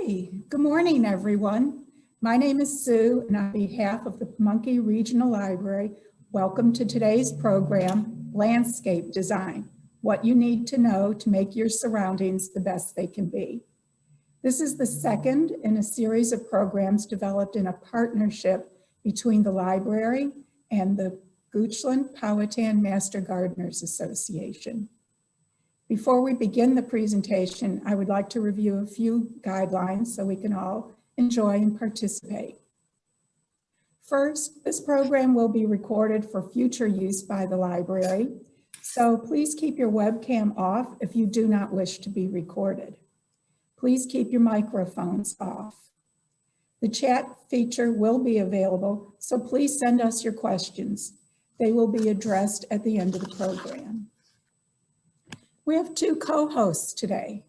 Okay, good morning, everyone. My name is Sue, and on behalf of the Pamunkey Regional Library, welcome to today's program, Landscape Design, what you need to know to make your surroundings the best they can be. This is the second in a series of programs developed in a partnership between the library and the Goochland Powhatan Master Gardeners Association. Before we begin the presentation, I would like to review a few guidelines so we can all enjoy and participate. First, this program will be recorded for future use by the library, so please keep your webcam off if you do not wish to be recorded. Please keep your microphones off. The chat feature will be available, so please send us your questions. They will be addressed at the end of the program. We have two co-hosts today.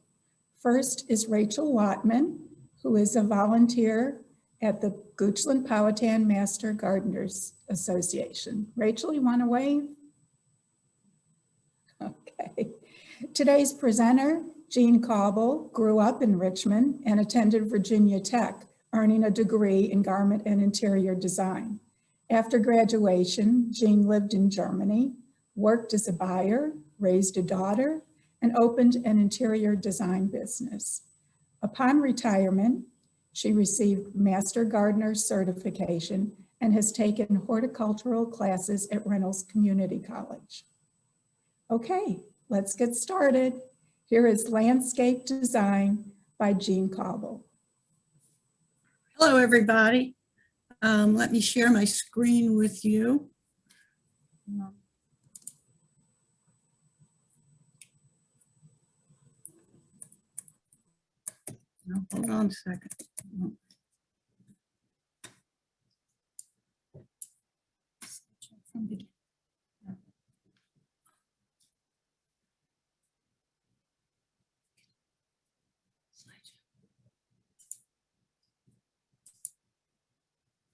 First is Rachel Watman, who is a volunteer at the Goochland Powhatan Master Gardeners Association. Rachel, you want to wave? Okay. Today's presenter, Jean Cauble, grew up in Richmond and attended Virginia Tech, earning a degree in garment and interior design. After graduation, Jean lived in Germany, worked as a buyer, raised a daughter, and opened an interior design business. Upon retirement, she received Master Gardener certification and has taken horticultural classes at Reynolds Community College. Okay, let's get started. Here is Landscape Design by Jean Cauble. Hello, everybody. Let me share my screen with you. No, hold on a second.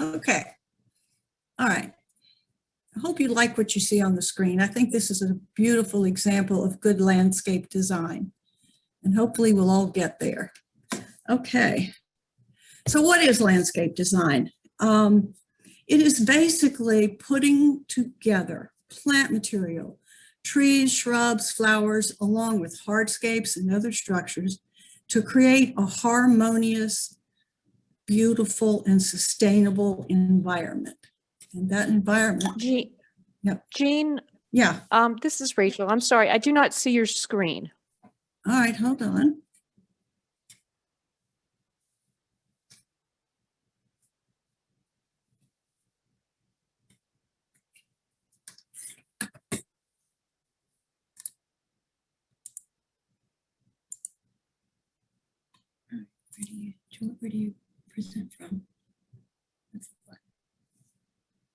Okay. All right. I hope you like what you see on the screen. I think this is a beautiful example of good landscape design, and hopefully we'll all get there. Okay, so what is landscape design? It is basically putting together plant material, trees, shrubs, flowers, along with hardscapes and other structures to create a harmonious, beautiful, and sustainable environment. And that environment. Jean, yeah. This is Rachel. I'm sorry, I do not see your screen. All right, hold on. Where do you present from?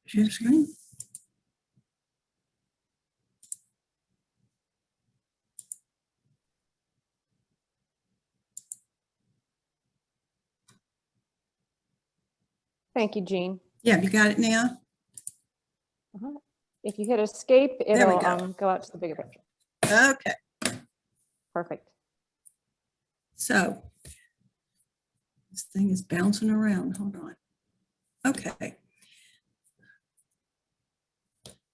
Share screen? Thank you, Jean. Yeah, you got it now? If you hit escape, it'll go out to the bigger picture. Okay. Perfect. So this thing is bouncing around. Hold on. Okay.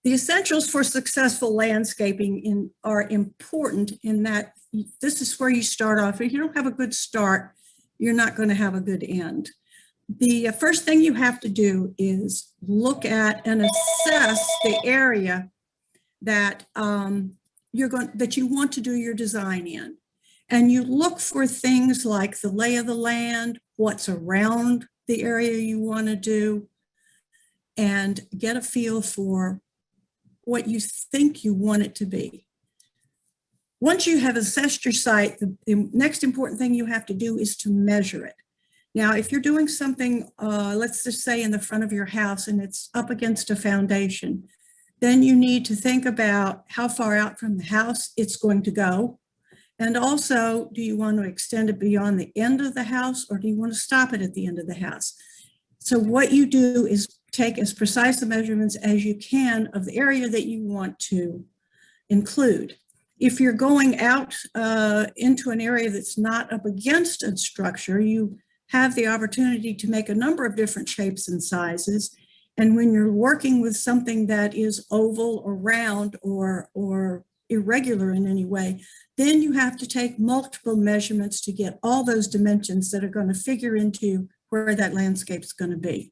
The essentials for successful landscaping are important in that this is where you start off. If you don't have a good start, you're not going to have a good end. The first thing you have to do is look at and assess the area that you want to do your design in. And you look for things like the lay of the land, what's around the area you want to do, and get a feel for what you think you want it to be. Once you have assessed your site, the next important thing you have to do is to measure it. Now, if you're doing something, let's just say in the front of your house and it's up against a foundation, then you need to think about how far out from the house it's going to go. And also, do you want to extend it beyond the end of the house, or do you want to stop it at the end of the house? So what you do is take as precise a measurements as you can of the area that you want to include. If you're going out into an area that's not up against a structure, you have the opportunity to make a number of different shapes and sizes. And when you're working with something that is oval or round or irregular in any way, then you have to take multiple measurements to get all those dimensions that are going to figure into where that landscape is going to be.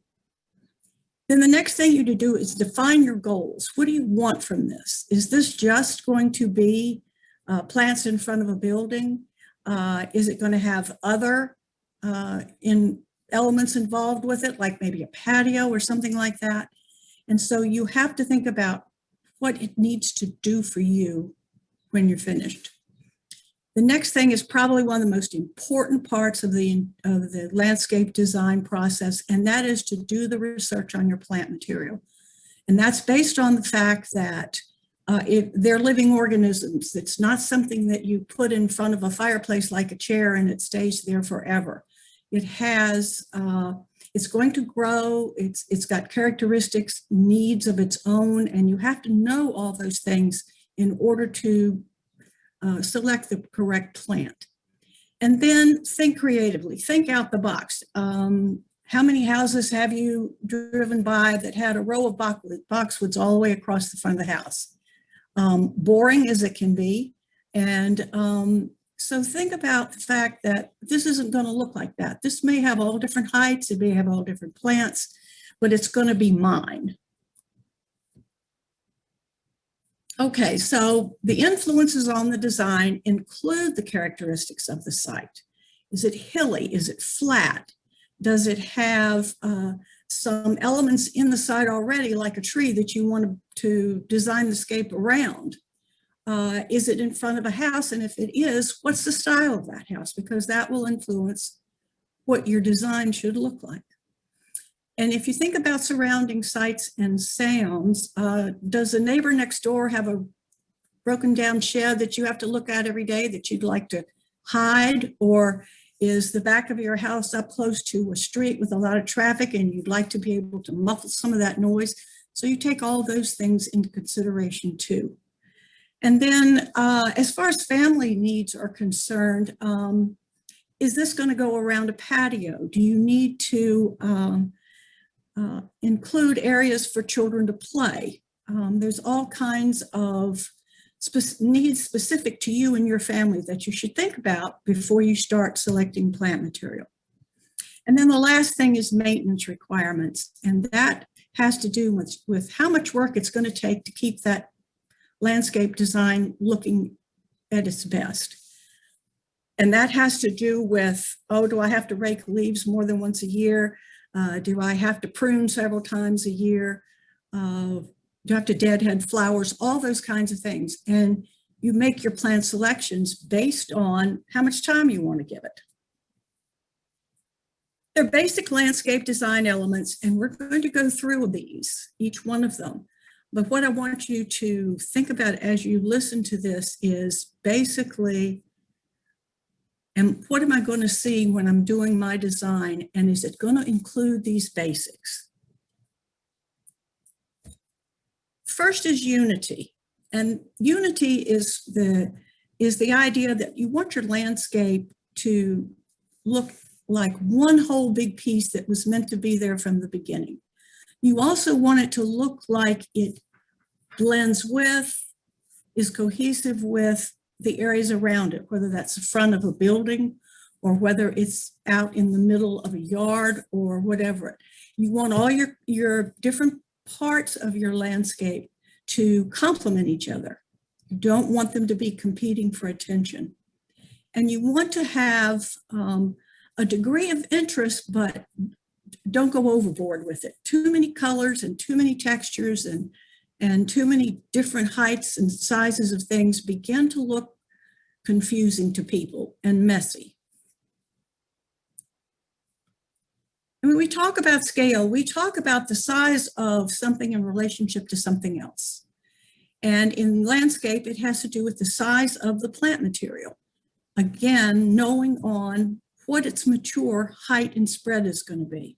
Then the next thing you to do is define your goals. What do you want from this? Is this just going to be plants in front of a building? Is it going to have other elements involved with it, like maybe a patio or something like that? And so you have to think about what it needs to do for you when you're finished. The next thing is probably one of the most important parts of the landscape design process, and that is to do the research on your plant material. And that's based on the fact that if they're living organisms, it's not something that you put in front of a fireplace like a chair and it stays there forever. It has, it's going to grow, it's got characteristics, needs of its own, and you have to know all those things in order to select the correct plant. And then think creatively, think out the box. How many houses have you driven by that had a row of boxwoods all the way across the front of the house? Boring as it can be. And so think about the fact that this isn't going to look like that. This may have all different heights, it may have all different plants, but it's going to be mine. Okay, so the influences on the design include the characteristics of the site. Is it hilly? Is it flat? Does it have some elements in the site already, like a tree that you want to design the scape around? Is it in front of a house? And if it is, what's the style of that house? Because that will influence what your design should look like. And if you think about surrounding sites and sounds, does the neighbor next door have a broken down shed that you have to look at every day that you'd like to hide? Or is the back of your house up close to a street with a lot of traffic and you'd like to be able to muffle some of that noise? So you take all those things into consideration too. And then as far as family needs are concerned, is this going to go around a patio? Do you need to include areas for children to play? There's all kinds of needs specific to you and your family that you should think about before you start selecting plant material. And then the last thing is maintenance requirements, and that has to do with how much work it's going to take to keep that landscape design looking at its best. And that has to do with, oh, do I have to rake leaves more than once a year? Do I have to prune several times a year? Do I have to deadhead flowers? All those kinds of things. And you make your plant selections based on how much time you want to give it. They're basic landscape design elements, and we're going to go through these, each one of them. But what I want you to think about as you listen to this is basically, and what am I going to see when I'm doing my design, and is it going to include these basics? First is unity, and unity is the idea that you want your landscape to look like one whole big piece that was meant to be there from the beginning. You also want it to look like it blends with, is cohesive with the areas around it, whether that's the front of a building or whether it's out in the middle of a yard or whatever. You want all your different parts of your landscape to complement each other. You don't want them to be competing for attention. And you want to have a degree of interest, but don't go overboard with it. Too many colors and too many textures and too many different heights and sizes of things begin to look confusing to people and messy. And when we talk about scale, we talk about the size of something in relationship to something else. And in landscape, it has to do with the size of the plant material. Again, knowing on what its mature height and spread is going to be.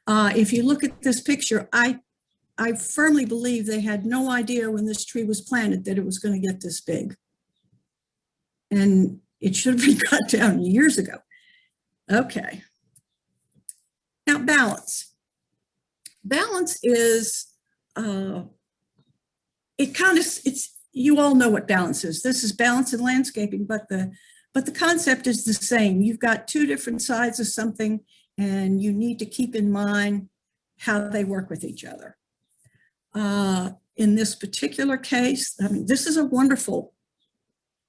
If you look at this picture, I firmly believe they had no idea when this tree was planted that it was going to get this big. And it should have been cut down years ago. Okay. Now, balance. Balance is, you all know what balance is. This is balance in landscaping, but the concept is the same. You've got two different sides of something, and you need to keep in mind how they work with each other. In this particular case, I mean, this is a wonderful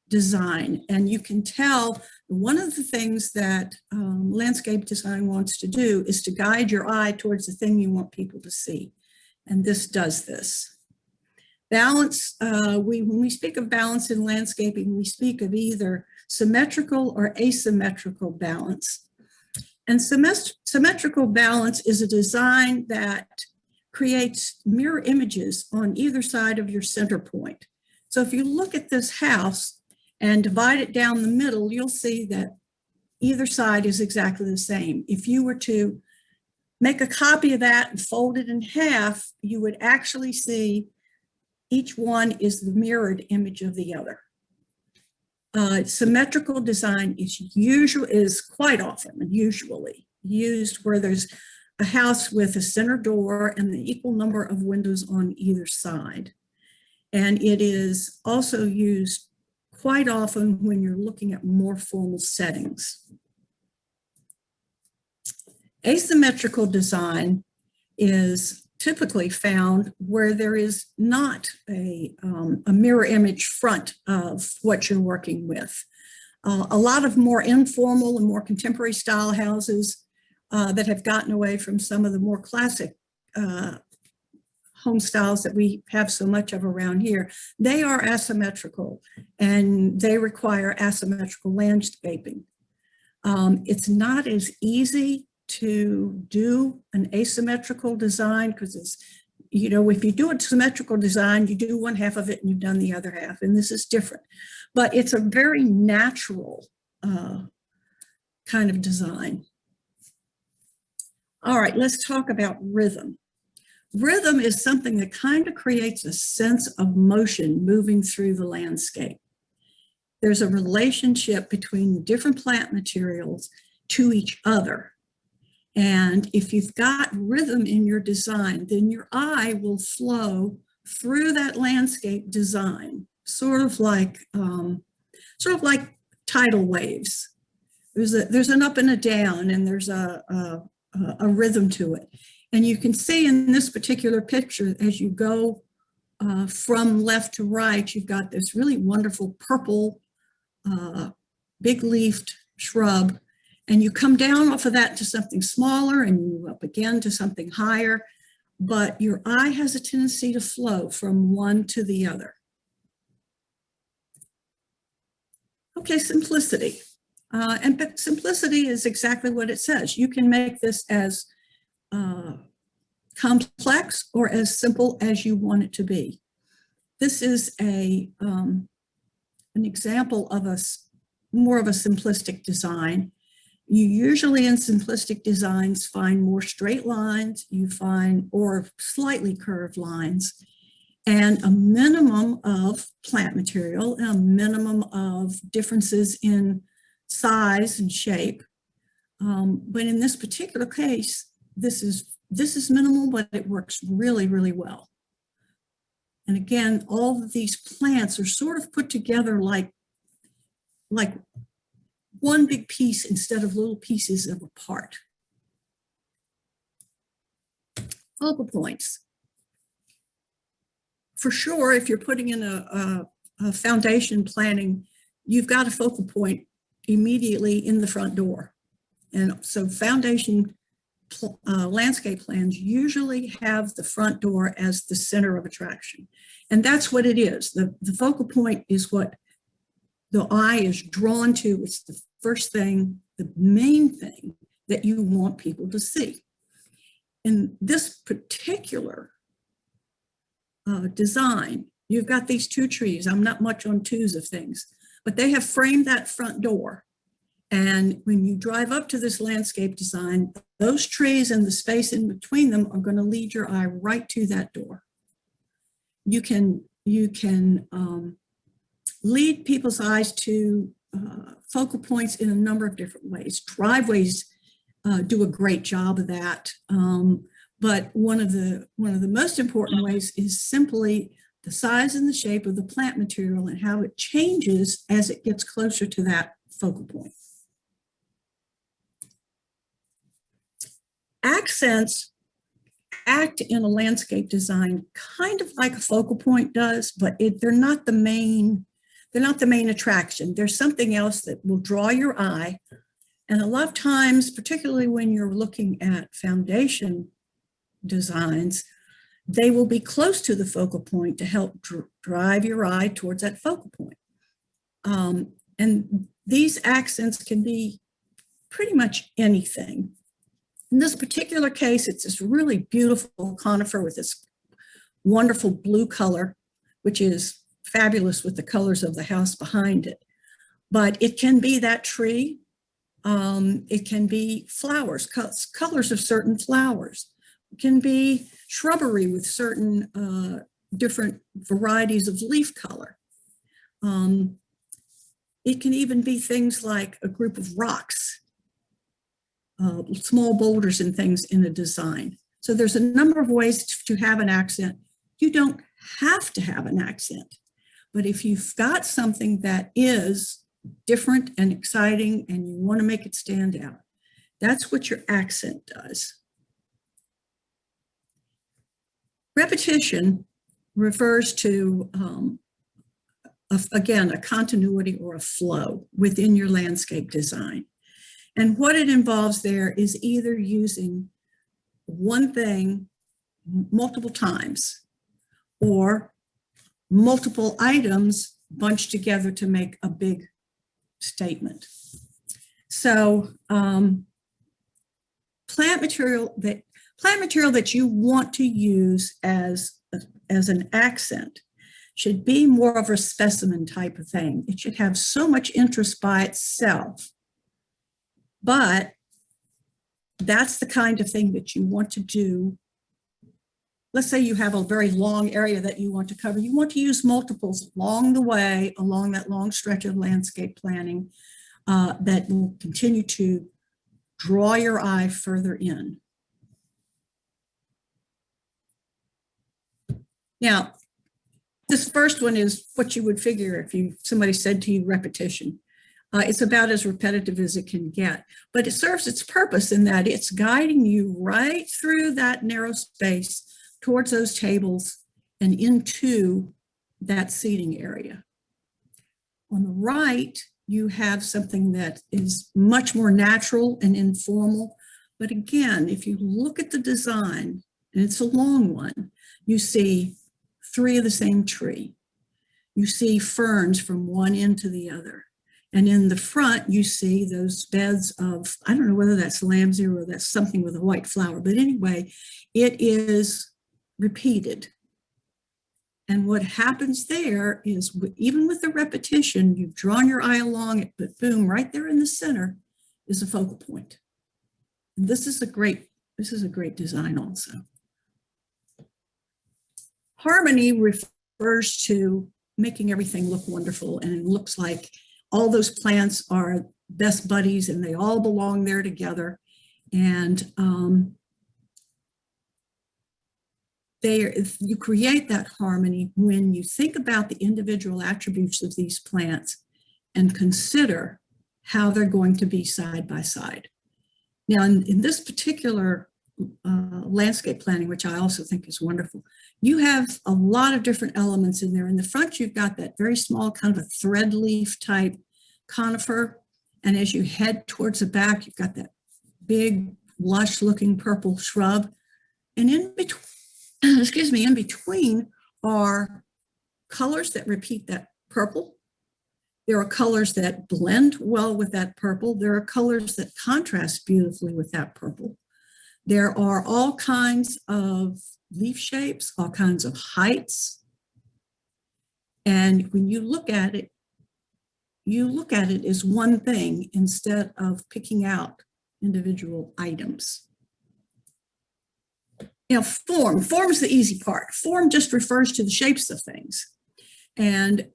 design, and you can tell one of the things that landscape design wants to do is to guide your eye towards the thing you want people to see, and this does this. Balance, when we speak of balance in landscaping, we speak of either symmetrical or asymmetrical balance. And symmetrical balance is a design that creates mirror images on either side of your center point. So if you look at this house and divide it down the middle, you'll see that either side is exactly the same. If you were to make a copy of that and fold it in half, you would actually see each one is the mirrored image of the other. Symmetrical design is quite often, usually used where there's a house with a center door and the equal number of windows on either side. And it is also used quite often when you're looking at more formal settings. Asymmetrical design is typically found where there is not a mirror image front of what you're working with. A lot of more informal and more contemporary style houses that have gotten away from some of the more classic home styles that we have so much of around here, they are asymmetrical and they require asymmetrical landscaping. It's not as easy to do an asymmetrical design because it's, you know, if you do a symmetrical design, you do one half of it and you've done the other half, and this is different. But it's a very natural kind of design. All right, let's talk about rhythm. Rhythm is something that kind of creates a sense of motion moving through the landscape. There's a relationship between the different plant materials to each other. And if you've got rhythm in your design, then your eye will flow through that landscape design, sort of like tidal waves. There's an up and a down, and there's a rhythm to it. And you can see in this particular picture, as you go from left to right, you've got this really wonderful purple, big-leafed shrub. And you come down off of that to something smaller and you move up again to something higher, but your eye has a tendency to flow from one to the other. Okay, simplicity. But simplicity is exactly what it says. You can make this as complex or as simple as you want it to be. This is an example of more of a simplistic design. You usually in simplistic designs find more straight lines, or slightly curved lines, and a minimum of plant material, and a minimum of differences in size and shape. But in this particular case, this is minimal, but it works really, really well. And again, all of these plants are sort of put together like one big piece instead of little pieces of a part. Focal points. For sure, if you're putting in a foundation planning, you've got a focal point immediately in the front door. And so foundation landscape plans usually have the front door as the center of attraction. And that's what it is. The focal point is what the eye is drawn to. It's the first thing, the main thing that you want people to see. In this particular design, you've got these two trees. I'm not much on twos of things, but they have framed that front door. And when you drive up to this landscape design, those trees and the space in between them are going to lead your eye right to that door. You can lead people's eyes to focal points in a number of different ways. Driveways do a great job of that. But one of the most important ways is simply the size and the shape of the plant material and how it changes as it gets closer to that focal point. Accents act in a landscape design kind of like a focal point does, but they're not the main attraction. There's something else that will draw your eye. And a lot of times, particularly when you're looking at foundation designs, they will be close to the focal point to help drive your eye towards that focal point. And these accents can be pretty much anything. In this particular case, it's this really beautiful conifer with this wonderful blue color, which is fabulous with the colors of the house behind it. But it can be that tree. It can be flowers, colors of certain flowers. It can be shrubbery with certain different varieties of leaf color. It can even be things like a group of rocks, small boulders and things in a design. So there's a number of ways to have an accent. You don't have to have an accent, but if you've got something that is different and exciting and you want to make it stand out, that's what your accent does. Repetition refers to, again, a continuity or a flow within your landscape design. And what it involves there is either using one thing multiple times or multiple items bunched together to make a big statement. So plant material that you want to use as an accent should be more of a specimen type of thing. It should have so much interest by itself. But that's the kind of thing that you want to do. Let's say you have a very long area that you want to cover. You want to use multiples along the way, along that long stretch of landscape planning that will continue to draw your eye further in. Now, this first one is what you would figure if somebody said to you repetition. It's about as repetitive as it can get, but it serves its purpose in that it's guiding you right through that narrow space towards those tables and into that seating area. On the right, you have something that is much more natural and informal. But again, if you look at the design, and it's a long one, you see three of the same tree. You see ferns from one end to the other. And in the front, you see those beds of, I don't know whether that's lambsy or that's something with a white flower, but anyway, it is repeated. And what happens there is, even with the repetition, you've drawn your eye along it, but boom, right there in the center is a focal point. And this is a great design also. Harmony refers to making everything look wonderful, and it looks like all those plants are best buddies and they all belong there together. And you create that harmony when you think about the individual attributes of these plants and consider how they're going to be side by side. Now, in this particular landscape planning, which I also think is wonderful, you have a lot of different elements in there. In the front, you've got that very small kind of a thread leaf type conifer. And as you head towards the back, you've got that big, lush looking purple shrub. And in between, in between are colors that repeat that purple. There are colors that blend well with that purple. There are colors that contrast beautifully with that purple. There are all kinds of leaf shapes, all kinds of heights. And when you look at it as one thing instead of picking out individual items. You know, form is the easy part. Form just refers to the shapes of things. And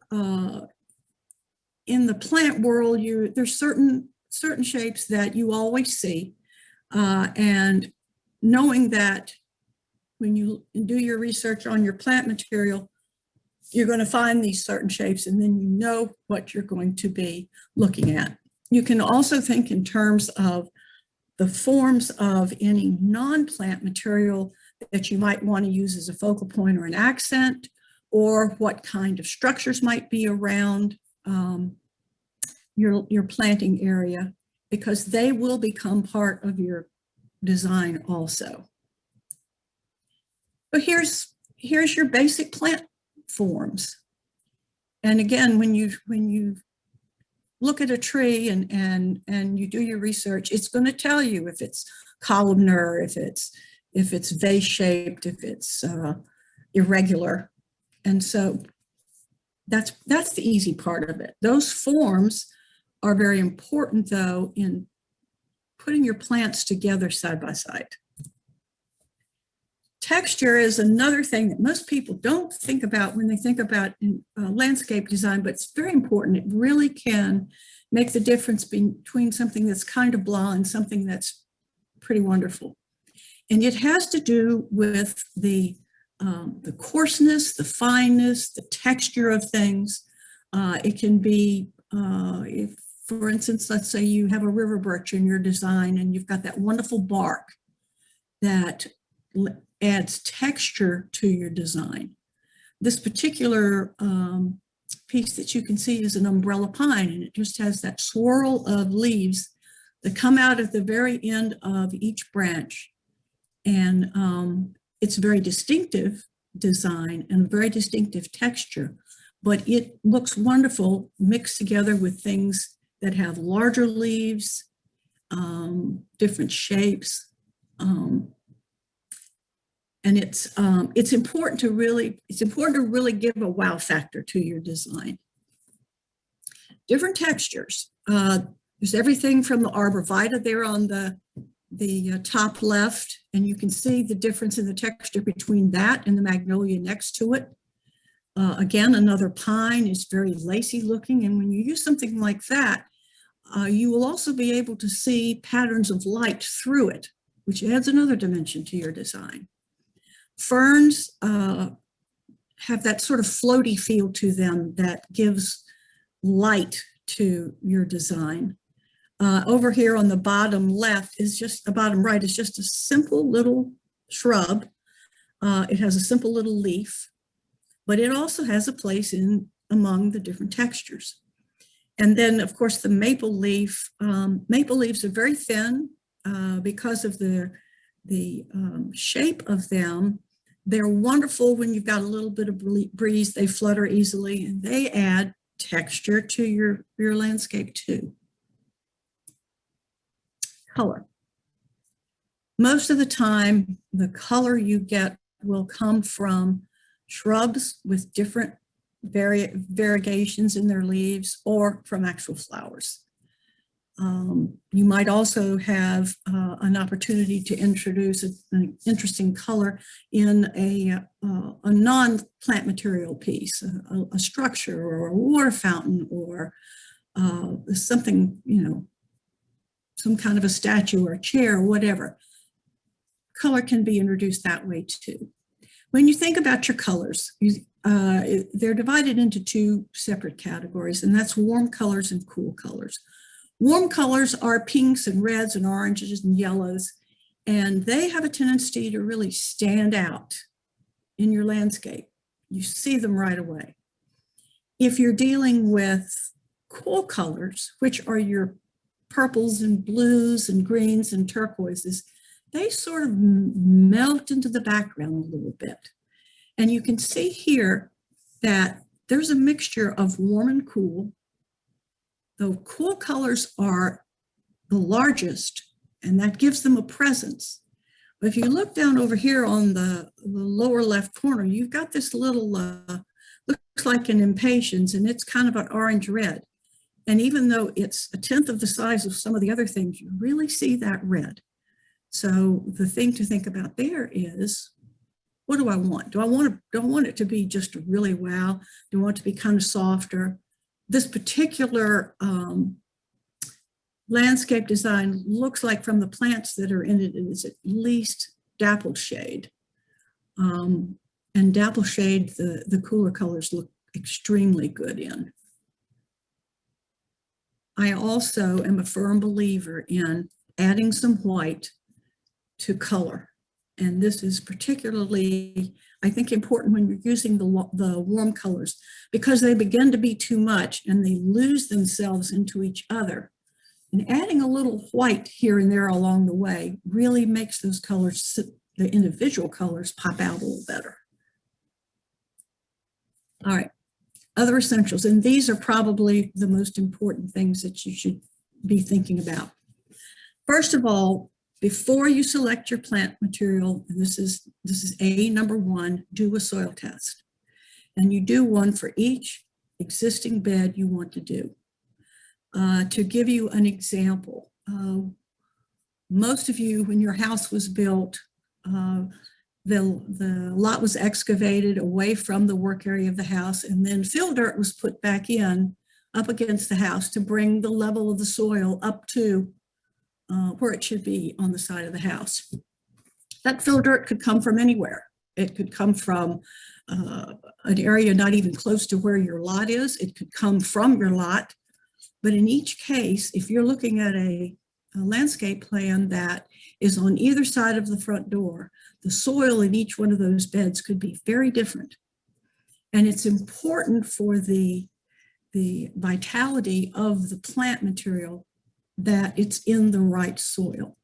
in the plant world, there's certain shapes that you always see. And knowing that when you do your research on your plant material, you're going to find these certain shapes, and then you know what you're going to be looking at. You can also think in terms of the forms of any non-plant material that you might want to use as a focal point or an accent, or what kind of structures might be around your planting area, because they will become part of your design also. But here's your basic plant forms. And again, when you look at a tree and you do your research, it's going to tell you if it's columnar, if it's vase shaped, if it's irregular. And so that's the easy part of it. Those forms are very important, though, in putting your plants together side by side. Texture is another thing that most people don't think about when they think about landscape design, but it's very important. It really can make the difference between something that's kind of blah and something that's pretty wonderful. And it has to do with the coarseness, the fineness, the texture of things. It can be, if, for instance, let's say you have a river birch in your design and you've got that wonderful bark that adds texture to your design. This particular piece that you can see is an umbrella pine, and it just has that swirl of leaves that come out at the very end of each branch. And it's a very distinctive design and very distinctive texture, but it looks wonderful mixed together with things that have larger leaves, different shapes. And it's important to really give a wow factor to your design. Different textures. There's everything from the arborvitae there on the top left, and you can see the difference in the texture between that and the magnolia next to it. Again, another pine is very lacy looking, and when you use something like that, you will also be able to see patterns of light through it, which adds another dimension to your design. Ferns have that sort of floaty feel to them that gives light to your design. Over here on the bottom left is just, the bottom right is just a simple little shrub. It has a simple little leaf, but it also has a place in among the different textures. And then, of course, the maple leaf. Maple leaves are very thin because of the shape of them. They're wonderful when you've got a little bit of breeze. They flutter easily, and they add texture to your landscape too. Color. Most of the time, the color you get will come from shrubs with different variegations in their leaves, or from actual flowers. You might also have an opportunity to introduce an interesting color in a non-plant material piece, a structure or a water fountain, or something, some kind of a statue or a chair or whatever. Color can be introduced that way too. When you think about your colors, they're divided into two separate categories, and that's warm colors and cool colors. Warm colors are pinks and reds and oranges and yellows, and they have a tendency to really stand out in your landscape. You see them right away. If you're dealing with cool colors, which are your purples and blues and greens and turquoises, they sort of melt into the background a little bit. And you can see here that there's a mixture of warm and cool. The cool colors are the largest, and that gives them a presence. But if you look down over here on the lower left corner, you've got this little, looks like an impatiens, and it's kind of an orange-red. And even though it's a tenth of the size of some of the other things, you really see that red. So the thing to think about there is, what do I want? Do I want it to be just really wow? Do I want it to be kind of softer? This particular landscape design looks like from the plants that are in it is at least dappled shade. And dapple shade, the cooler colors look extremely good in. I also am a firm believer in adding some white to color. And this is particularly, I think, important when you're using the warm colors, because they begin to be too much and they lose themselves into each other. And adding a little white here and there along the way really makes those colors, the individual colors, pop out a little better. All right, other essentials, and these are probably the most important things that you should be thinking about. First of all, before you select your plant material, and this is number one, do a soil test. And you do one for each existing bed you want to do. To give you an example, most of you, when your house was built, the lot was excavated away from the work area of the house, and then fill dirt was put back in up against the house to bring the level of the soil up to where it should be on the side of the house. That fill dirt could come from anywhere. It could come from an area not even close to where your lot is. It could come from your lot. But in each case, if you're looking at a landscape plan that is on either side of the front door, the soil in each one of those beds could be very different. And it's important for the vitality of the plant material that it's in the right soil.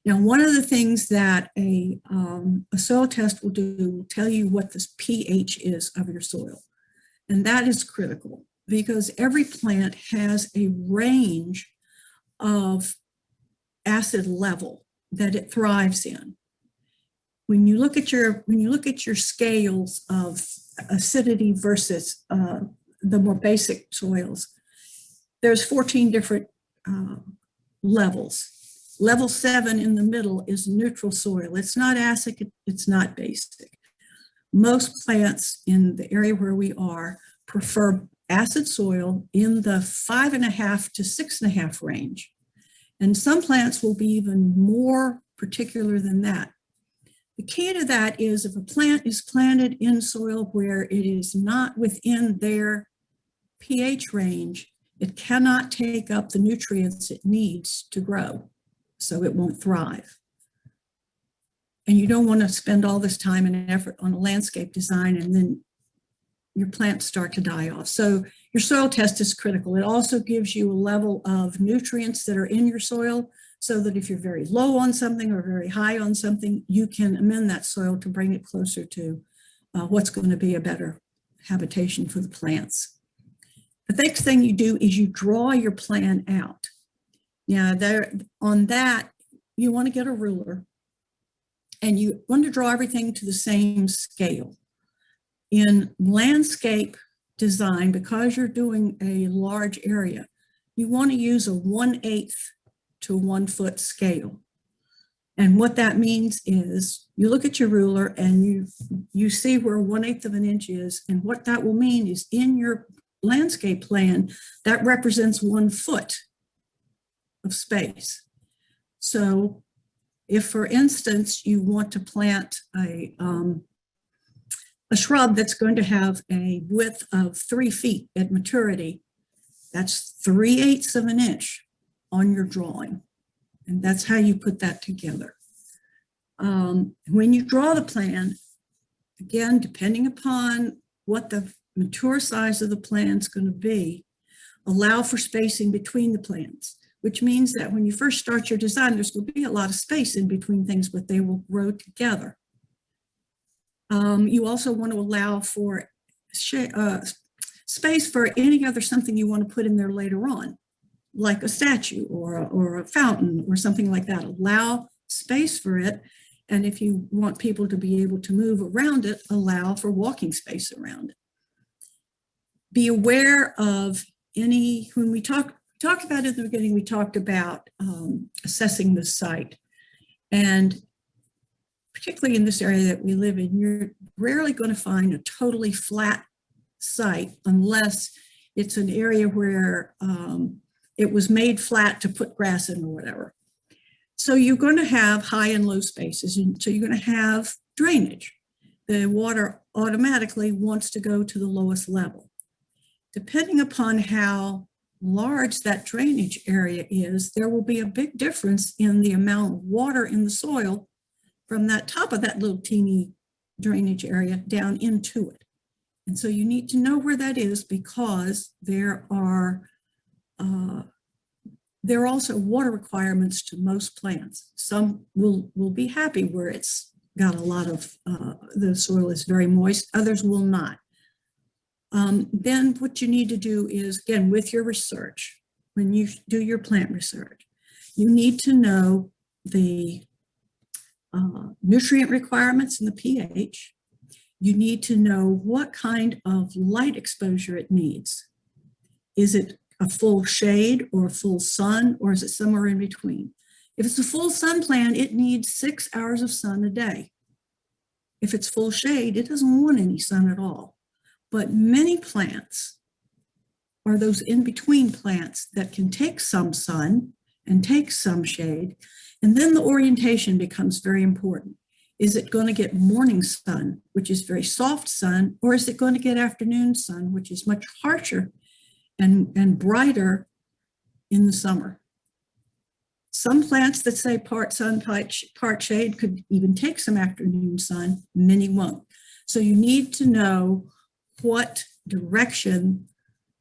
Now, one of the things that a soil test will do will tell you what the pH is of your soil. And that is critical because every plant has a range of acid level that it thrives in. When you look at your scales of acidity versus the more basic soils, there's 14 different levels. Level 7 in the middle is neutral soil. It's not acid, it's not basic. Most plants in the area where we are prefer acid soil in the 5.5 to 6.5 range. And some plants will be even more particular than that. The key to that is if a plant is planted in soil where it is not within their pH range, it cannot take up the nutrients it needs to grow, so it won't thrive. And you don't want to spend all this time and effort on a landscape design and then your plants start to die off. So your soil test is critical. It also gives you a level of nutrients that are in your soil so that if you're very low on something or very high on something, you can amend that soil to bring it closer to what's going to be a better habitation for the plants. The next thing you do is you draw your plan out. Now, on that, you want to get a ruler and you want to draw everything to the same scale. In landscape design, because you're doing a large area, you want to use a 1/8 to 1 foot scale. And what that means is you look at your ruler and you see where 1/8 of an inch is, and what that will mean is in your landscape plan, that represents 1 foot of space. So if, for instance, you want to plant a shrub that's going to have a width of 3 feet at maturity, that's 3/8 of an inch on your drawing. And that's how you put that together. When you draw the plan, again, depending upon what the mature size of the plant is going to be, allow for spacing between the plants, which means that when you first start your design, there's going to be a lot of space in between things, but they will grow together. You also want to allow for space for any other something you want to put in there later on, like a statue or a fountain or something like that. Allow space for it. And if you want people to be able to move around it, allow for walking space around it. Be aware of any, when we talked about it at the beginning, we talked about assessing the site. And particularly in this area that we live in, you're rarely going to find a totally flat site unless it's an area where it was made flat to put grass in or whatever. So you're going to have high and low spaces, and so you're going to have drainage. The water automatically wants to go to the lowest level. Depending upon how large that drainage area is, there will be a big difference in the amount of water in the soil from that top of that little teeny drainage area down into it. And so you need to know where that is, because there are also water requirements to most plants. Some will be happy where it's got a lot of, the soil is very moist, others will not. Then what you need to do is, again, with your research, when you do your plant research, you need to know the nutrient requirements and the pH. You need to know what kind of light exposure it needs. Is it a full shade or a full sun, or is it somewhere in between? If it's a full sun plant, it needs 6 hours of sun a day. If it's full shade, it doesn't want any sun at all. But many plants are those in-between plants that can take some sun and take some shade. And then the orientation becomes very important. Is it going to get morning sun, which is very soft sun, or is it going to get afternoon sun, which is much harsher and brighter in the summer? Some plants that say part sun, part shade could even take some afternoon sun, many won't. So you need to know what direction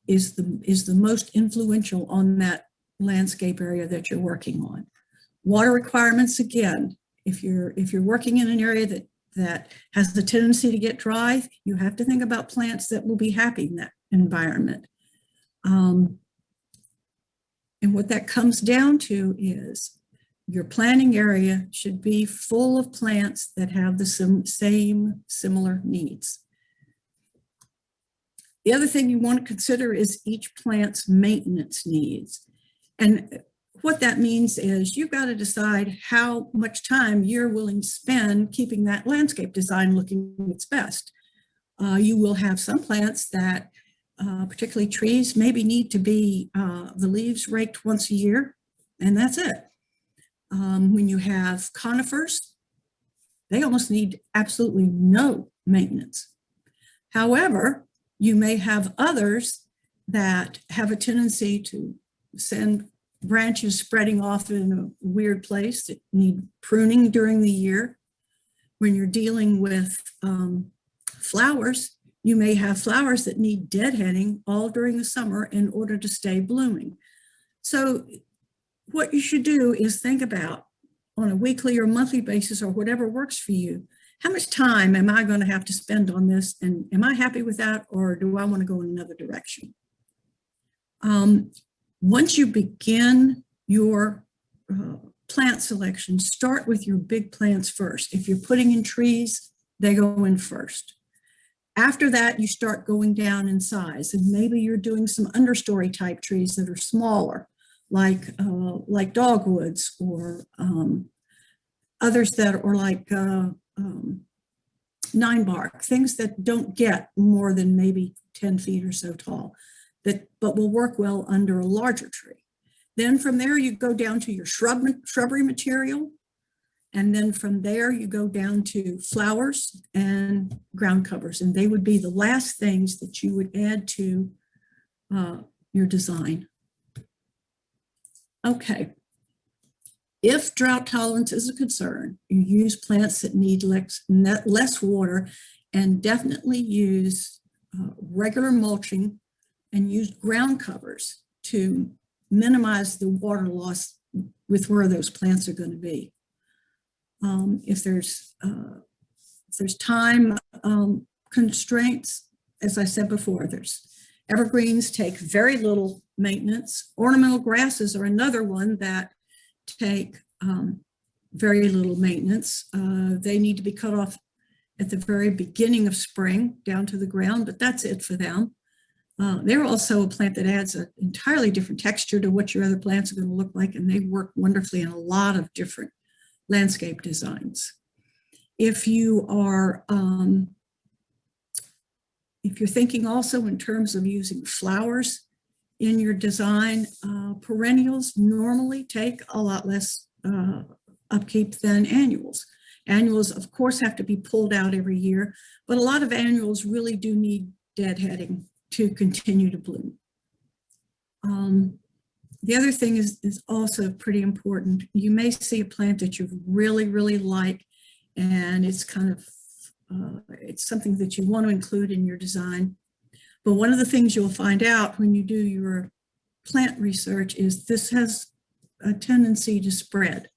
is the most influential on that landscape area that you're working on. Water requirements, again, if you're working in an area that has the tendency to get dry, you have to think about plants that will be happy in that environment. And what that comes down to is your planting area should be full of plants that have the same similar needs. The other thing you want to consider is each plant's maintenance needs. And what that means is you've got to decide how much time you're willing to spend keeping that landscape design looking its best. You will have some plants that, particularly trees, maybe need to be the leaves raked once a year, and that's it. When you have conifers, they almost need absolutely no maintenance. However, you may have others that have a tendency to send branches spreading off in a weird place that need pruning during the year. When you're dealing with flowers, you may have flowers that need deadheading all during the summer in order to stay blooming. So what you should do is think about, on a weekly or monthly basis or whatever works for you, how much time am I going to have to spend on this, and am I happy with that, or do I want to go in another direction? Once you begin your plant selection, start with your big plants first. If you're putting in trees, they go in first. After that, you start going down in size, and maybe you're doing some understory type trees that are smaller, like dogwoods, or others that are like 9-bark, things that don't get more than maybe 10 feet or so tall, but will work well under a larger tree. Then from there, you go down to your shrubbery material. And then from there, you go down to flowers and ground covers. And they would be the last things that you would add to your design. Okay. If drought tolerance is a concern, you use plants that need less water, and definitely use regular mulching and use ground covers to minimize the water loss with where those plants are going to be. If there's time constraints, as I said before, there's evergreens take very little maintenance. Ornamental grasses are another one that take very little maintenance. They need to be cut off at the very beginning of spring down to the ground, but that's it for them. They're also a plant that adds an entirely different texture to what your other plants are going to look like, and they work wonderfully in a lot of different landscape designs. If you are, if you're thinking also in terms of using flowers, in your design. Perennials normally take a lot less upkeep than annuals. Annuals, of course, have to be pulled out every year, but a lot of annuals really do need deadheading to continue to bloom. The other thing is also pretty important. You may see a plant that you really, really like, and it's kind of, it's something that you want to include in your design. But one of the things you'll find out when you do your plant research is this has a tendency to spread.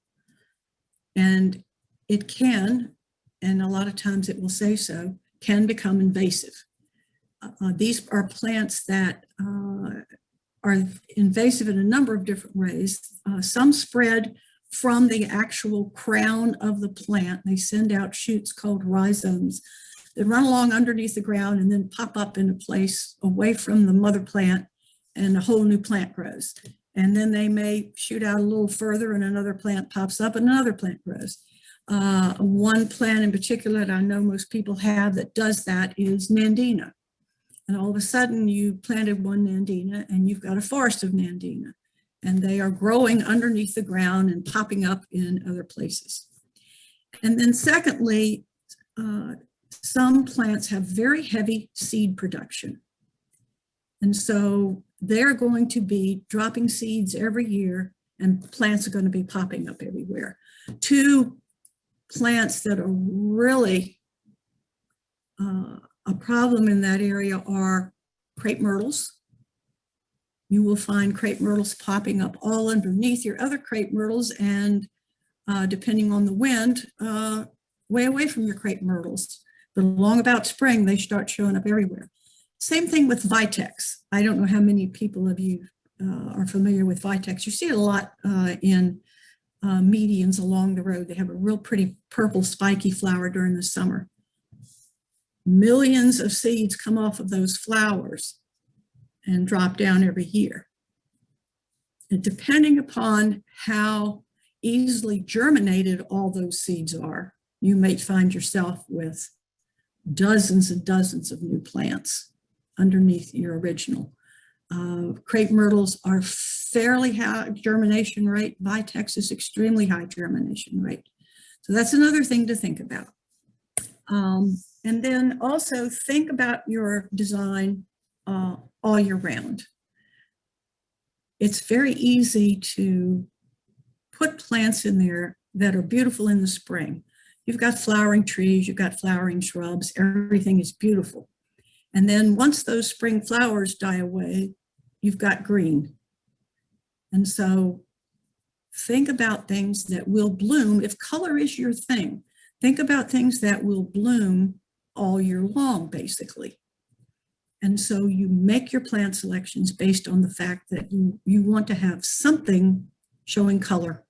And it can, and a lot of times it will say so, can become invasive. These are plants that are invasive in a number of different ways. Some spread from the actual crown of the plant. They send out shoots called rhizomes that run along underneath the ground and then pop up in a place away from the mother plant, and a whole new plant grows. And then they may shoot out a little further and another plant pops up and another plant grows. One plant in particular that I know most people have that does that is Nandina. And all of a sudden you planted one Nandina and you've got a forest of Nandina, and they are growing underneath the ground and popping up in other places. And then secondly, some plants have very heavy seed production. And so they're going to be dropping seeds every year, and plants are going to be popping up everywhere. Two plants that are really a problem in that area are crepe myrtles. You will find crepe myrtles popping up all underneath your other crepe myrtles, and depending on the wind, way away from your crepe myrtles. But along about spring, they start showing up everywhere. Same thing with vitex. I don't know how many people of you are familiar with vitex. You see it a lot in medians along the road. They have a real pretty purple spiky flower during the summer. Millions of seeds come off of those flowers and drop down every year. And depending upon how easily germinated all those seeds are, you may find yourself with dozens and dozens of new plants underneath your original. Crepe myrtles are fairly high germination rate. Vitex is extremely high germination rate. So that's another thing to think about. And then also think about your design all year round. It's very easy to put plants in there that are beautiful in the spring. You've got flowering trees, you've got flowering shrubs, everything is beautiful. And then once those spring flowers die away, you've got green. And so think about things that will bloom. If color is your thing, think about things that will bloom all year long, basically. And so you make your plant selections based on the fact that you want to have something showing color,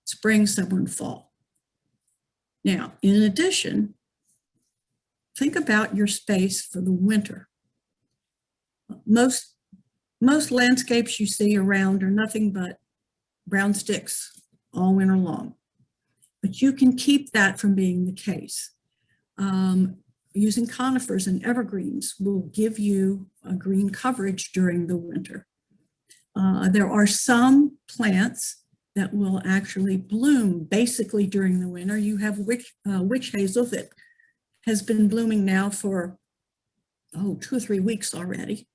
spring, summer, and fall. Now, in addition, think about your space for the winter. Most landscapes you see around are nothing but brown sticks all winter long. But you can keep that from being the case. Using conifers and evergreens will give you a green coverage during the winter. There are some plants that will actually bloom basically during the winter. You have witch hazel that has been blooming now for 2 or 3 weeks already.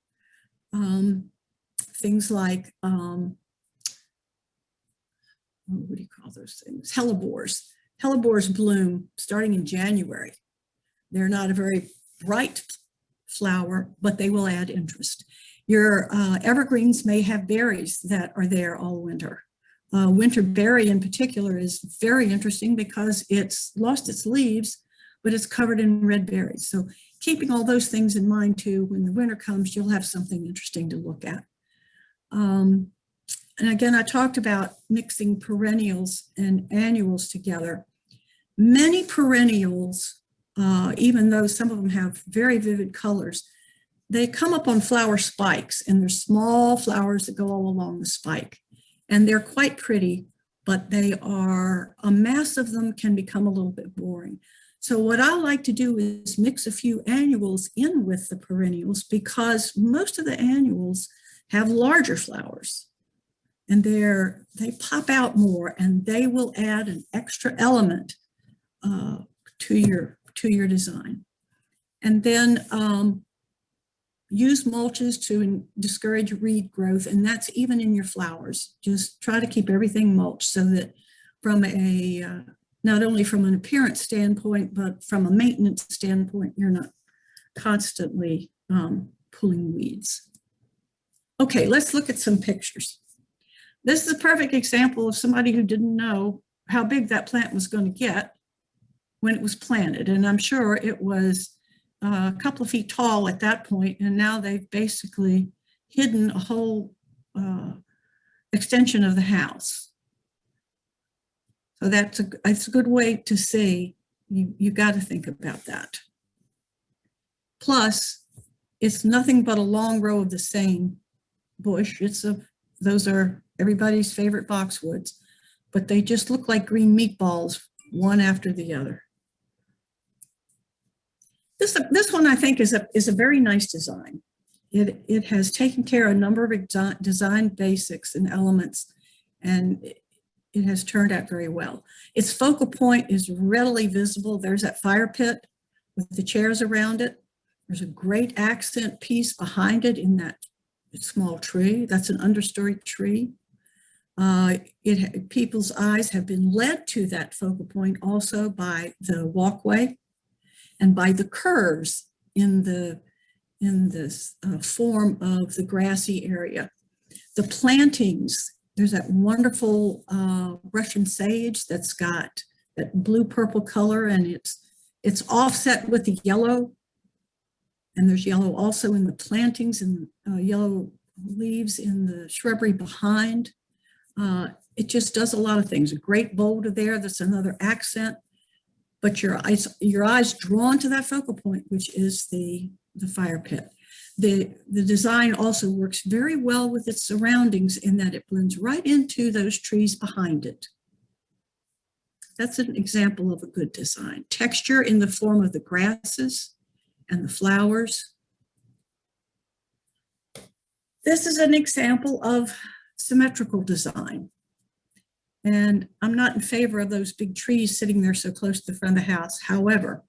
Things like, what do you call those things? Hellebores. Hellebores bloom starting in January. They're not a very bright flower, but they will add interest. Your evergreens may have berries that are there all winter. Winter berry in particular is very interesting because it's lost its leaves, but it's covered in red berries. So keeping all those things in mind too, when the winter comes, you'll have something interesting to look at. And again, I talked about mixing perennials and annuals together. Many perennials, even though some of them have very vivid colors, they come up on flower spikes, and they're small flowers that go all along the spike. And they're quite pretty, but they are, a mass of them can become a little bit boring. So what I like to do is mix a few annuals in with the perennials, because most of the annuals have larger flowers and they pop out more, and they will add an extra element to your design. And then use mulches to discourage weed growth, and that's even in your flowers. Just try to keep everything mulched so that from a not only from an appearance standpoint, but from a maintenance standpoint, you're not constantly pulling weeds. Okay, let's look at some pictures. This is a perfect example of somebody who didn't know how big that plant was going to get when it was planted. And I'm sure it was a couple of feet tall at that point, and now they've basically hidden a whole extension of the house. So that's a good way to see you got to think about that. Plus, it's nothing but a long row of the same bush. Those are everybody's favorite boxwoods, but they just look like green meatballs, one after the other. This one I think is a very nice design. It has taken care of a number of design basics and elements, and it has turned out very well. Its focal point is readily visible. There's that fire pit with the chairs around it. There's a great accent piece behind it in that small tree. That's an understory tree. People's eyes have been led to that focal point also by the walkway and by the curves in this form of the grassy area. The plantings, there's that wonderful Russian sage that's got that blue-purple color, and it's offset with the yellow. And there's yellow also in the plantings and yellow leaves in the shrubbery behind. It just does a lot of things. A great boulder there, that's another accent. But your eyes drawn to that focal point, which is the fire pit. The design also works very well with its surroundings in that it blends right into those trees behind it. That's an example of a good design. Texture in the form of the grasses and the flowers. This is an example of symmetrical design. And I'm not in favor of those big trees sitting there so close to the front of the house. However,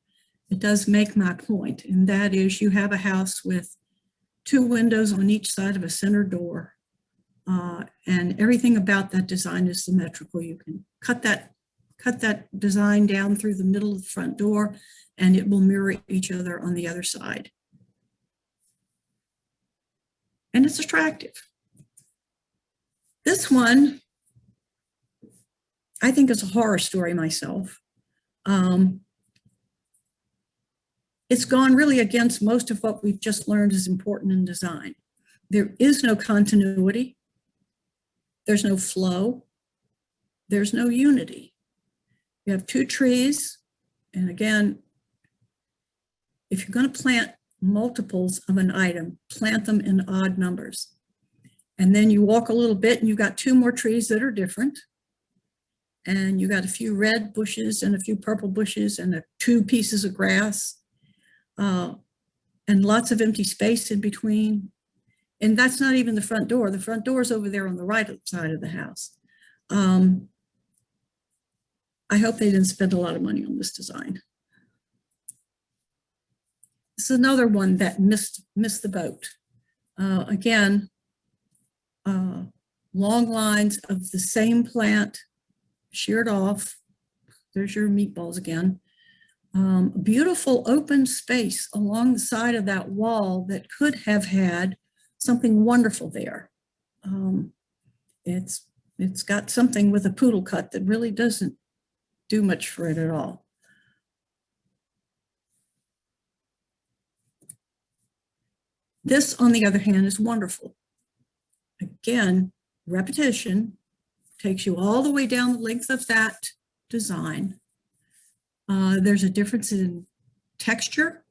it does make my point, and that is you have a house with 2 windows on each side of a center door, and everything about that design is symmetrical. You can cut that design down through the middle of the front door, and it will mirror each other on the other side. And it's attractive. This one, I think, is a horror story myself. It's gone really against most of what we've just learned is important in design. There is no continuity. There's no flow. There's no unity. You have 2 trees, and again, if you're going to plant multiples of an item, plant them in odd numbers. And then you walk a little bit and you've got 2 more trees that are different. And you got a few red bushes and a few purple bushes and 2 pieces of grass, and lots of empty space in between. And that's not even the front door. The front door is over there on the right side of the house. I hope they didn't spend a lot of money on this design. This is another one that missed the boat. Again, long lines of the same plant, sheared off. There's your meatballs again. Beautiful open space along the side of that wall that could have had something wonderful there. It's got something with a poodle cut that really doesn't do much for it at all. This, on the other hand, is wonderful. Again, repetition takes you all the way down the length of that design. There's a difference in texture.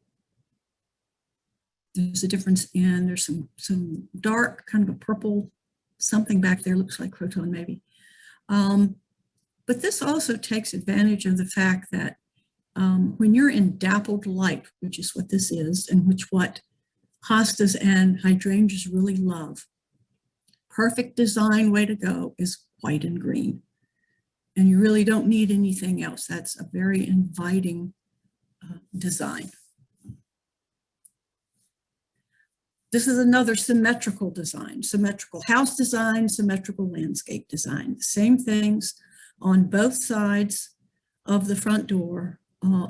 There's a difference in, there's some dark, kind of a purple, something back there, looks like croton maybe. But this also takes advantage of the fact that when you're in dappled light, which is what this is, and what hostas and hydrangeas really love, perfect design way to go is white and green. And you really don't need anything else. That's a very inviting design. This is another symmetrical design, symmetrical house design, symmetrical landscape design. The same things on both sides of the front door.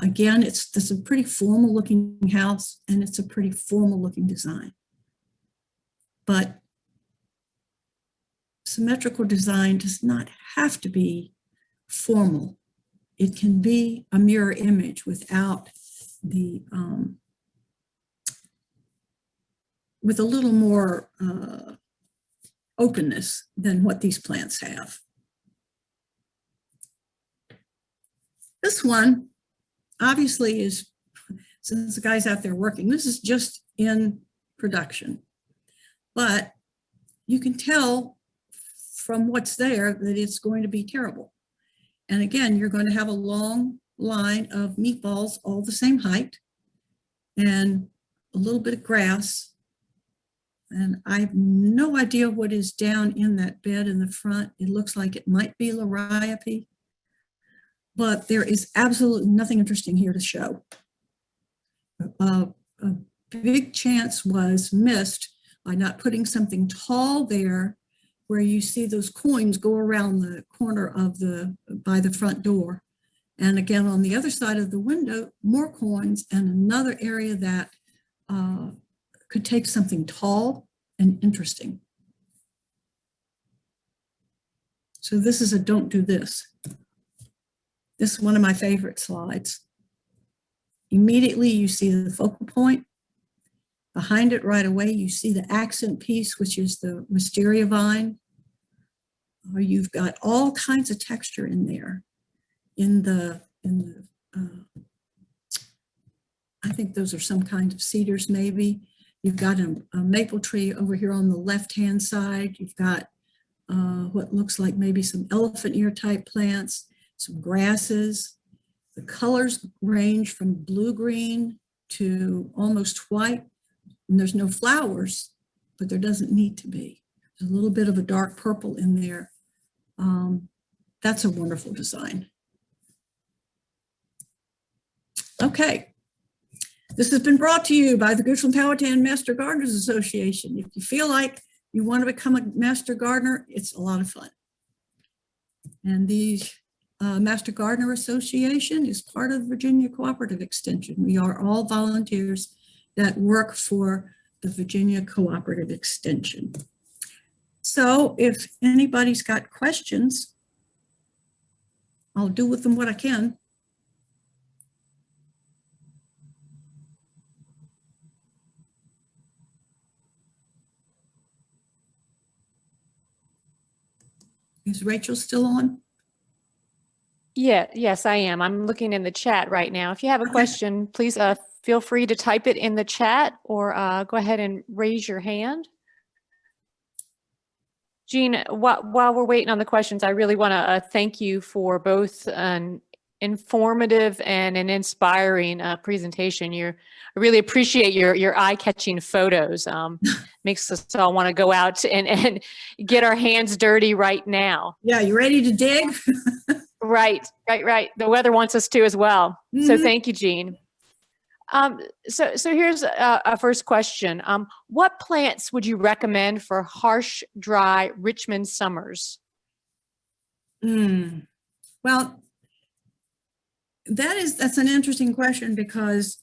Again, it's a pretty formal looking house, and it's a pretty formal looking design. But symmetrical design does not have to be formal. It can be a mirror image without the, with a little more openness than what these plants have. This one obviously is, since the guy's out there working, this is just in production. But you can tell from what's there that it's going to be terrible. And again, you're going to have a long line of meatballs all the same height and a little bit of grass. And I have no idea what is down in that bed in the front. It looks like it might be Liriope, but there is absolutely nothing interesting here to show. A big chance was missed by not putting something tall there where you see those coins go around the corner of by the front door. And again, on the other side of the window, more coins and another area that could take something tall and interesting. So this is a don't do this. This is one of my favorite slides. Immediately you see the focal point. Behind it right away, you see the accent piece, which is the wisteria vine. You've got all kinds of texture in there. I think those are some kind of cedars maybe. You've got a maple tree over here on the left-hand side. You've got what looks like maybe some elephant ear type plants, some grasses. The colors range from blue-green to almost white. And there's no flowers, but there doesn't need to be. There's a little bit of a dark purple in there. That's a wonderful design. Okay. This has been brought to you by the Goochland Powhatan Master Gardeners Association. If you feel like you want to become a master gardener, it's a lot of fun. And the Master Gardener Association is part of the Virginia Cooperative Extension. We are all volunteers that work for the Virginia Cooperative Extension. So if anybody's got questions, I'll do with them what I can. Is Rachel still on? Yeah, yes, I am. I'm looking in the chat right now. If you have a question, please feel free to type it in the chat or go ahead and raise your hand. Jean, while we're waiting on the questions, I really want to thank you for both an informative and an inspiring presentation. I really appreciate your eye-catching photos. Makes us all want to go out and get our hands dirty right now. Yeah, you ready to dig? Right. The weather wants us to as well. Mm-hmm. So thank you, Jean. So here's a first question. What plants would you recommend for harsh, dry Richmond summers? Well, that's an interesting question because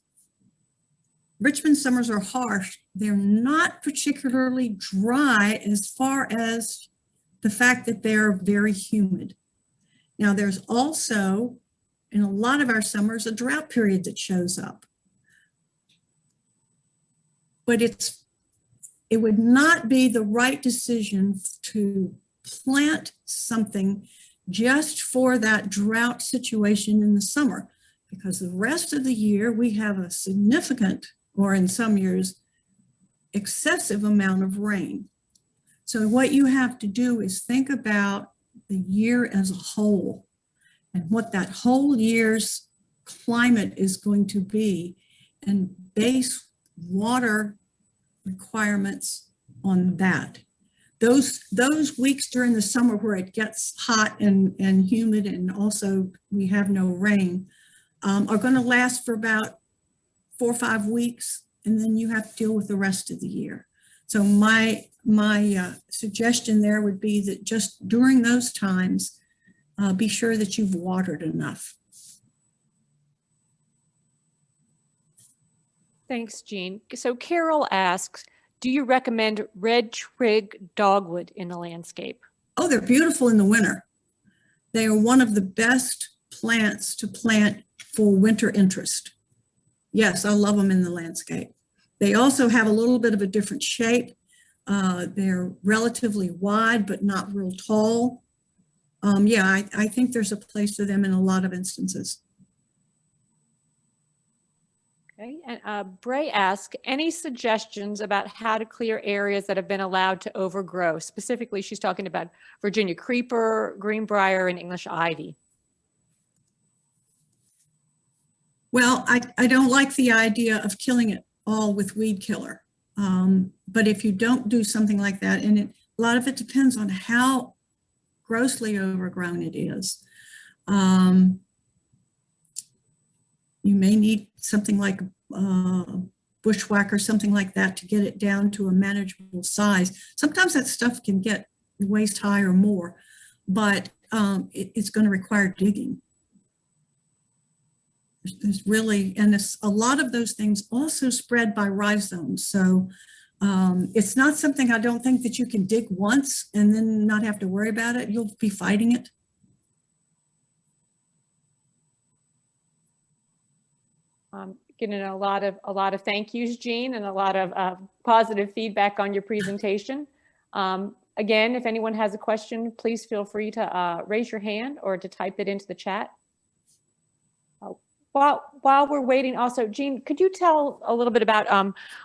Richmond summers are harsh. They're not particularly dry as far as the fact that they're very humid. Now, there's also, in a lot of our summers, a drought period that shows up. But it would not be the right decision to plant something just for that drought situation in the summer, because the rest of the year we have a significant, or in some years, excessive amount of rain. So what you have to do is think about the year as a whole and what that whole year's climate is going to be and base water requirements on that. Those weeks during the summer where it gets hot and humid, and also we have no rain, are going to last for about 4 or 5 weeks, and then you have to deal with the rest of the year. So my suggestion there would be that just during those times, be sure that you've watered enough. Thanks, Jean. So Carol asks, do you recommend red Trig dogwood in the landscape? Oh, they're beautiful in the winter. They are one of the best plants to plant for winter interest. Yes, I love them in the landscape. They also have a little bit of a different shape. They're relatively wide, but not real tall. Yeah, I think there's a place for them in a lot of instances. Okay, and Bray asks, any suggestions about how to clear areas that have been allowed to overgrow? Specifically, she's talking about Virginia creeper, greenbrier, and English ivy. Well, I don't like the idea of killing it all with weed killer. But if you don't do something like that, and a lot of it depends on how grossly overgrown it is. You may need something like bushwhack or something like that to get it down to a manageable size. Sometimes that stuff can get waist high or more, but it's going to require digging. There's really, and a lot of those things also spread by rhizomes. So it's not something I don't think that you can dig once and then not have to worry about it. You'll be fighting it. Getting a lot of thank yous, Jean, and a lot of positive feedback on your presentation. Again, if anyone has a question, please feel free to raise your hand or to type it into the chat. While we're waiting, also, Jean, could you tell a little bit about,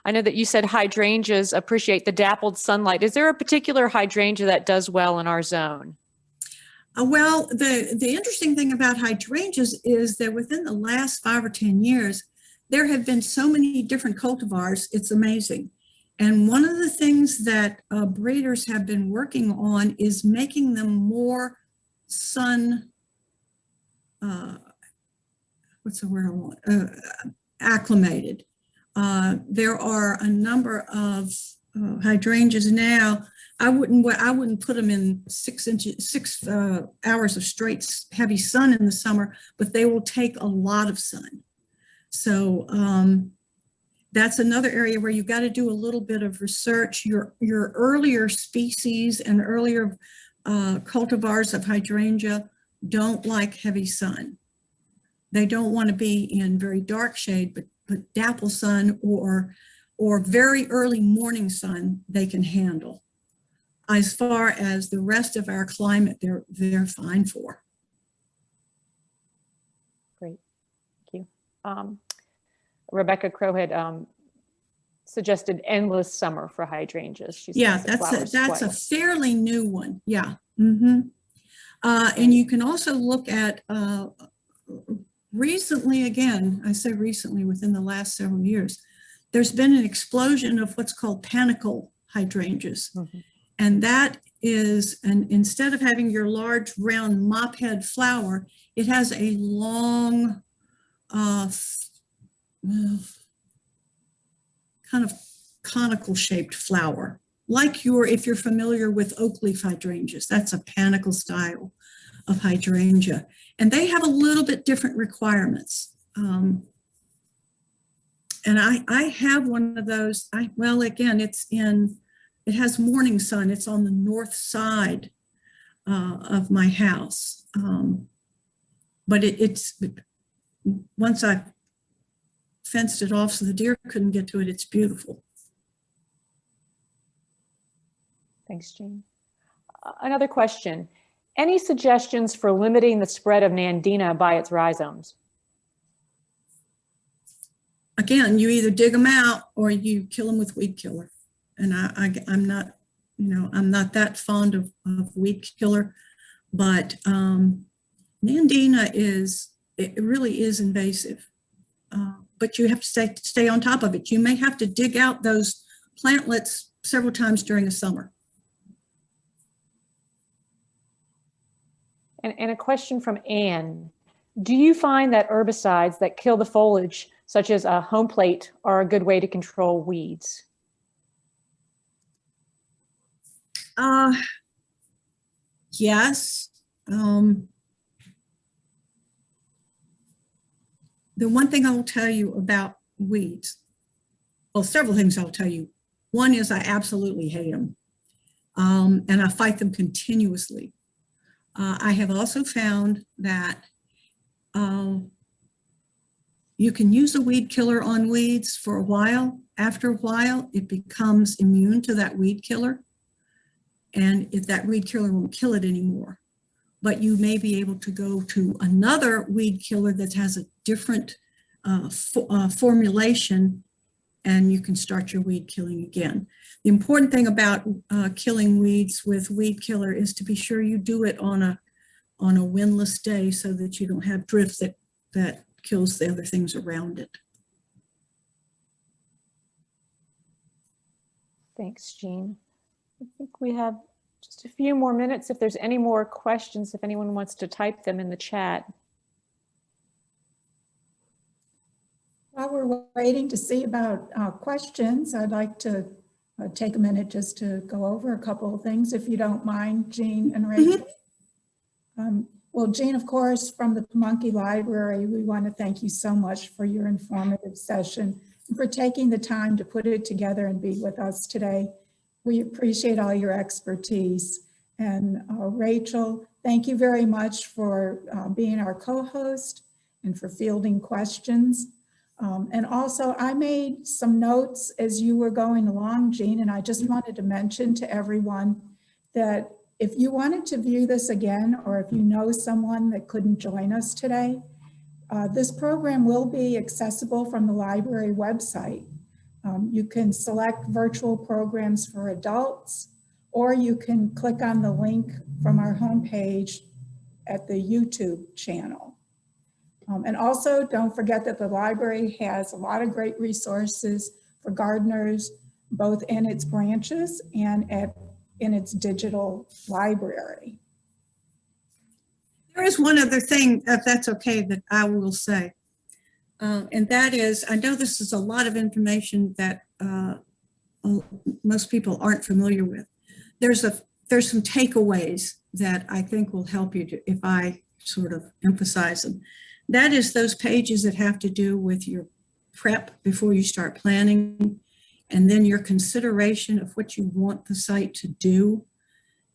I know that you said hydrangeas appreciate the dappled sunlight. Is there a particular hydrangea that does well in our zone? Well, the interesting thing about hydrangeas is that within the last 5 or 10 years, there have been so many different cultivars, it's amazing. And one of the things that breeders have been working on is making them more sun, what's the word I want? Acclimated. There are a number of hydrangeas now. I wouldn't put them in 6 hours of straight heavy sun in the summer, but they will take a lot of sun. So that's another area where you've got to do a little bit of research. Your earlier species and earlier cultivars of hydrangea don't like heavy sun. They don't want to be in very dark shade, but dapple sun or very early morning sun they can handle. As far as the rest of our climate, they're fine for. Great, thank you. Rebecca Crow had suggested endless summer for hydrangeas. Yeah, that's a fairly new one. Yeah. Mm-hmm. And you can also look at recently, again, I say recently, within the last several years, there's been an explosion of what's called panicle hydrangeas. Mm-hmm. And that is, and instead of having your large round mop head flower, it has a long, kind of conical shaped flower. Like if you're familiar with oak leaf hydrangeas, that's a panicle style of hydrangea. And they have a little bit different requirements. And I have one of those. Well, again, it has morning sun. It's on the north side of my house. But it's once I fenced it off so the deer couldn't get to it, it's beautiful. Thanks, Jean. Another question. Any suggestions for limiting the spread of Nandina by its rhizomes? Again, you either dig them out or you kill them with weed killer. And I'm not, I'm not that fond of weed killer, but Nandina is it really is invasive. But you have to stay on top of it. You may have to dig out those plantlets several times during the summer. And a question from Anne. Do you find that herbicides that kill the foliage, such as a home plate, are a good way to control weeds? Yes. The one thing I will tell you about weeds, well, several things I'll tell you. One is I absolutely hate them, and I fight them continuously. I have also found that you can use a weed killer on weeds for a while. After a while, it becomes immune to that weed killer. And if that weed killer won't kill it anymore, but you may be able to go to another weed killer that has a different formulation, and you can start your weed killing again. The important thing about killing weeds with weed killer is to be sure you do it on a windless day so that you don't have drift that kills the other things around it. Thanks, Jean. I think we have just a few more minutes. If there's any more questions, if anyone wants to type them in the chat. While we're waiting to see about questions, I'd like to take a minute just to go over a couple of things, if you don't mind, Jean and Rachel. Well, Jean, of course, from the Pamunkey Library, we want to thank you so much for your informative session and for taking the time to put it together and be with us today. We appreciate all your expertise. And Rachel, thank you very much for being our co-host and for fielding questions. And also, I made some notes as you were going along, Jean, and I just wanted to mention to everyone that if you wanted to view this again, or if you know someone that couldn't join us today, this program will be accessible from the library website. You can select virtual programs for adults, or you can click on the link from our homepage at the YouTube channel. And also, don't forget that the library has a lot of great resources for gardeners, both in its branches and in its digital library. There is one other thing, if that's okay, that I will say. And that is, I know this is a lot of information that most people aren't familiar with. There's some takeaways that I think will help you if I sort of emphasize them. That is those pages that have to do with your prep before you start planning, and then your consideration of what you want the site to do.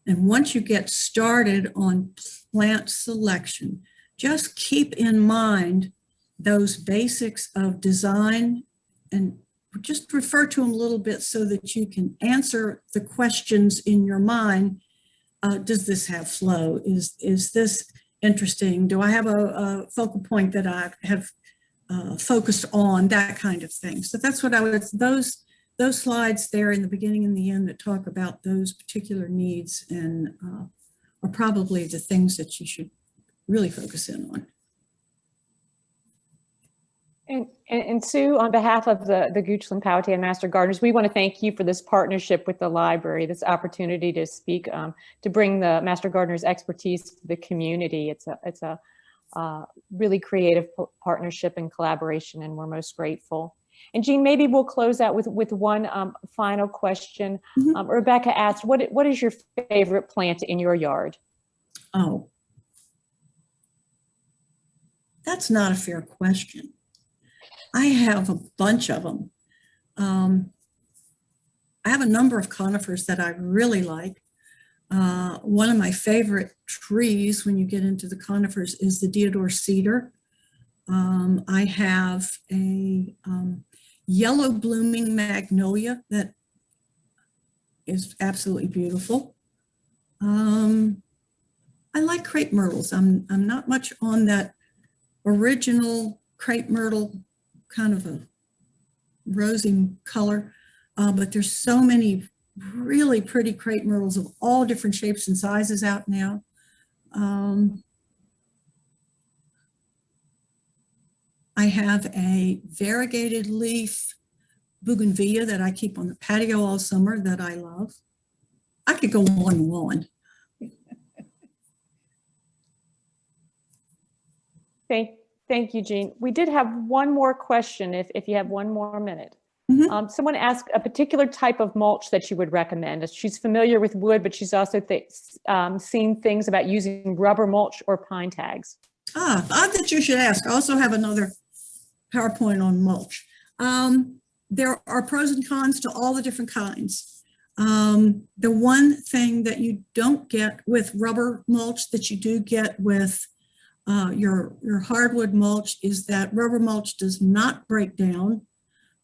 And once you get started on plant selection, just keep in mind those basics of design and just refer to them a little bit so that you can answer the questions in your mind. Does this have flow? Is this interesting? Do I have a focal point that I have focused on? That kind of thing. So that's what I would, those slides there in the beginning and the end that talk about those particular needs and are probably the things that you should really focus in on. And Sue, on behalf of the Goochland Powhatan Master Gardeners, we want to thank you for this partnership with the library, this opportunity to speak, to bring the Master Gardeners' expertise to the community. It's a really creative partnership and collaboration, and we're most grateful. And Jean, maybe we'll close out with one final question. Rebecca asked, what is your favorite plant in your yard? Oh, that's not a fair question. I have a bunch of them. I have a number of conifers that I really like. One of my favorite trees when you get into the conifers is the deodar cedar. I have a yellow blooming magnolia that is absolutely beautiful. I like crepe myrtles. I'm not much on that original crepe myrtle kind of a rosy color, but there's so many really pretty crepe myrtles of all different shapes and sizes out now. I have a variegated leaf bougainvillea that I keep on the patio all summer that I love. I could go on and on. Thank you, Jean. We did have one more question if you have one more minute. Mhm. Someone asked a particular type of mulch that you would recommend. She's familiar with wood, but she's also seen things about using rubber mulch or pine tags. Odd that you should ask. I also have another PowerPoint on mulch. There are pros and cons to all the different kinds. The one thing that you don't get with rubber mulch that you do get with your hardwood mulch is that rubber mulch does not break down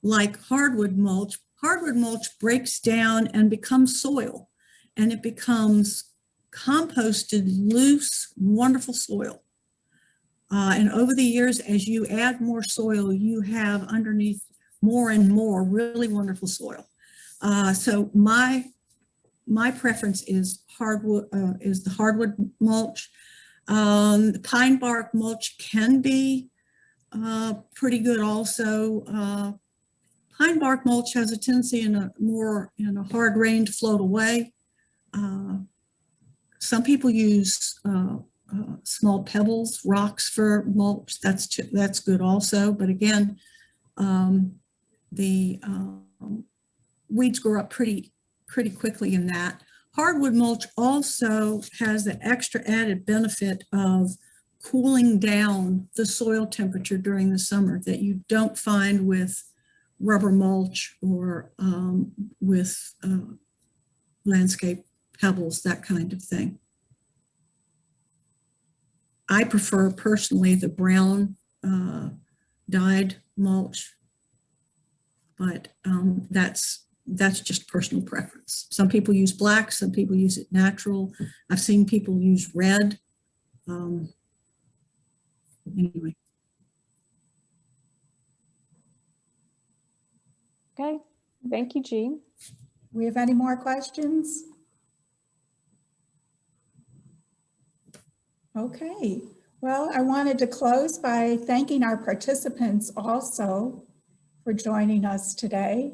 like hardwood mulch. Hardwood mulch breaks down and becomes soil, and it becomes composted, loose, wonderful soil. And over the years, as you add more soil, you have underneath more and more really wonderful soil. So my preference is the hardwood mulch. Pine bark mulch can be pretty good also. Pine bark mulch has a tendency in a hard rain to float away. Some people use small pebbles, rocks for mulch. That's good also. But again, the weeds grow up pretty quickly in that. Hardwood mulch also has the extra added benefit of cooling down the soil temperature during the summer that you don't find with rubber mulch or with landscape pebbles, that kind of thing. I prefer personally the brown dyed mulch, but that's just personal preference. Some people use black, some people use it natural. I've seen people use red. Anyway. Okay, thank you, Jean. We have any more questions? Okay, well, I wanted to close by thanking our participants also for joining us today.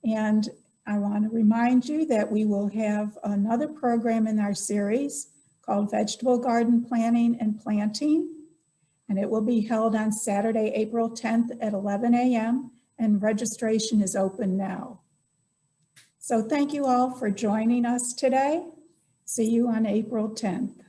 And I want to remind you that we will have another program in our series called Vegetable Garden Planning and Planting. And it will be held on Saturday, April 10th at 11 a.m. and registration is open now. So thank you all for joining us today. See you on April 10th.